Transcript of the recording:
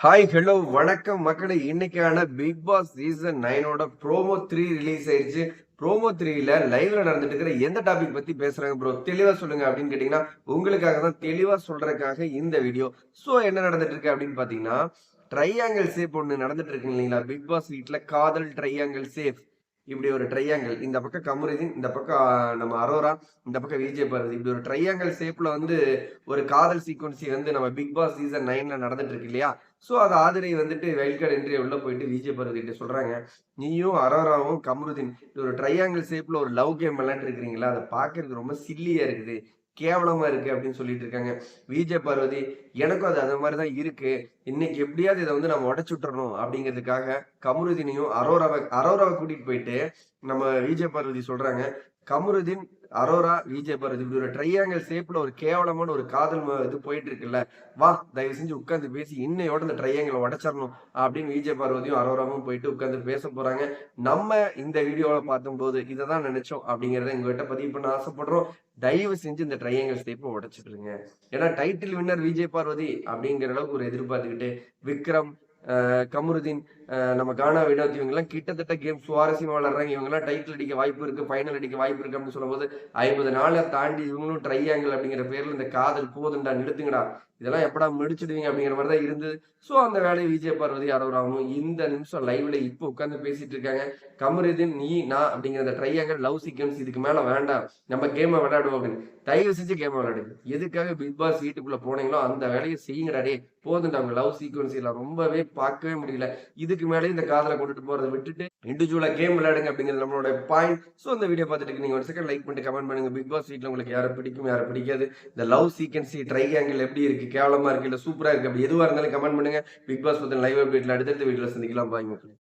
Hi hello வணக்கம் மக்களே. இன்னைக்கான Bigg Boss season 9 promo 3 release ஆயிடுச்சு. ப்ரோமோ 3ல லைவ்ல நடந்துட்டு இருக்கிற எந்த டாபிக் பத்தி பேசுறாங்க ப்ரோ, தெளிவா சொல்லுங்க அப்படின்னு கேட்டீங்கன்னா, உங்களுக்காக தான் தெளிவா சொல்றதுக்காக இந்த வீடியோ. சோ என்ன நடந்துட்டு இருக்கு அப்படின்னு பாத்தீங்கன்னா, ட்ரையாங்கிள் சேப் ஒண்ணு நடந்துட்டு இருக்கு இல்லைங்களா பிக் பாஸ் வீட்ல. காதல் ட்ரையாங்கிள் சேப், இப்படி ஒரு ட்ரையாங்கிள், இந்த பக்கம் கமருதீன், இந்த பக்கம் நம்ம அரோரா, இந்த பக்கம் விஜய் பார்வதி, இப்படி ஒரு ட்ரையாங்கிள் ஷேப்ல வந்து ஒரு காதல் சீக்வன்சி வந்து நம்ம பிக் பாஸ் சீசன் 9ல நடந்துட்டு இருக்கு இல்லையா. சோ அது ஆதிரை வந்துட்டு வைல்ட் கார்டு என்ட்ரி உள்ள போயிட்டு விஜய் பார்வதி கிட்ட சொல்றாங்க, நீயும் அரோராவும் கமருதீன் இது ஒரு ட்ரையாங்கிள் ஷேப்ல ஒரு லவ் கேம் விளையாண்டு இருக்கிறீங்களா, அதை பாக்குறதுக்கு ரொம்ப சில்லியா இருக்குது, கேவலமா இருக்கு அப்படின்னு சொல்லிட்டு இருக்காங்க. விஜய் பார்வதி, எனக்கும் அது அந்த மாதிரிதான் இருக்கு, இன்னைக்கு எப்படியாவது இதை வந்து நம்ம உடைச்சு விட்டுறணும் அப்படிங்கிறதுக்காக கமருதீனையும் அரோராவை கூட்டிட்டு போயிட்டு நம்ம விஜய் பார்வதி சொல்றாங்க, கமருதீன், அரோரா, விஜய் பார்வதி இப்படி ஒரு ட்ரையாங்கிள் ஷேப்ல ஒரு கேவலமான ஒரு காதல் இது போயிட்டு இருக்குல்ல, வா தயவு செஞ்சு உட்கார்ந்து பேசி இன்னையோட இந்த ட்ரையாங்கிளை உடைச்சிடணும் அப்படின்னு விஜய் பார்வதியும் அரோராவும் போயிட்டு உட்கார்ந்து பேச போறாங்க. நம்ம இந்த வீடியோவை பார்க்கும்போது இதை தான் நினைச்சோம் அப்படிங்கிறத எங்ககிட்ட பதிவு பண்ண ஆசைப்படுறோம். தயவு செஞ்சு இந்த ட்ரையாங்கிள் ஷேப்பை உடைச்சிடுங்க. ஏன்னா டைட்டில் வின்னர் விஜய் பார்வதி அப்படிங்கிற அளவுக்கு ஒரு எதிர்பார்த்துக்கிட்டு விக்ரம், கமருதீன், நம்ம கானா வினோத் இவங்கெல்லாம் கிட்டத்தட்ட கேம் சுவாரஸ்யமா விளையாடுறாங்க. இவங்கெல்லாம் டைட்டில் அடிக்க வாய்ப்பு இருக்கு, ஃபைனல் அடிக்க வாய்ப்பு இருக்கு அப்படின்னு சொல்லும்போது 50 நாளை தாண்டி இவங்களும் ட்ரையாங்கிள் அப்படிங்கிற பேர்ல இந்த காதல் போதுண்டா நிறுத்துங்கடா, இதெல்லாம் எப்படா முடிச்சிடுவீங்க அப்படிங்கிற மாதிரி தான் இருந்து. ஸோ அந்த வேலையை விஜய் பார்வதி அரோராவும் இந்த நிமிஷம் லைவ்ல இப்போ உட்காந்து பேசிட்டு இருக்காங்க. கமருதீன், நீ நான் அப்படிங்கிற அந்த ட்ரையாங்கிள் லவ் சீக்வன்ஸ் இதுக்கு மேல வேண்டாம், நம்ம கேமை விளையாடுவோம் அப்படின்னு. தயவு செஞ்சு கேமை விளையாடுங்க. எதுக்காக பிக் பாஸ் வீட்டுக்குள்ள போனீங்களோ அந்த வேலையை செய்யுங்கடா டே, போதுண்டா அவங்க லவ் சீக்வன்ஸ் எல்லாம் ரொம்பவே பார்க்கவே முடியல. இதுக்கு மேலே இந்த காதலை கொண்டுட்டு போறதை விட்டுட்டு இண்டிவிஜுவலா கேம் விளையாடுங்க அப்படிங்கிறது நம்மளோட பாயிண்ட். ஸோ இந்த வீடியோ பார்த்துட்டு நீங்க ஒரு செகண்ட் லைக் பண்ணிட்டு கமெண்ட் பண்ணுங்க. பிக் பாஸ் வீட்ல உங்களுக்கு யாரை பிடிக்கும் யாரை பிடிக்காது, இந்த லவ் சீக்வன்ஸ் ட்ரையாங்கிள் எப்படி இருக்கு, கேவலமா இருக்கு இல்ல சூப்பரா இருக்கு, அப்படி எதுவா இருந்தாலும் கமெண்ட் பண்ணுங்க. பிக் பாஸ் பத்தின லைவ் அப்டேட்ல அடுத்தடுத்த வீடியோல சந்திக்கலாம். பாய் மக்களே.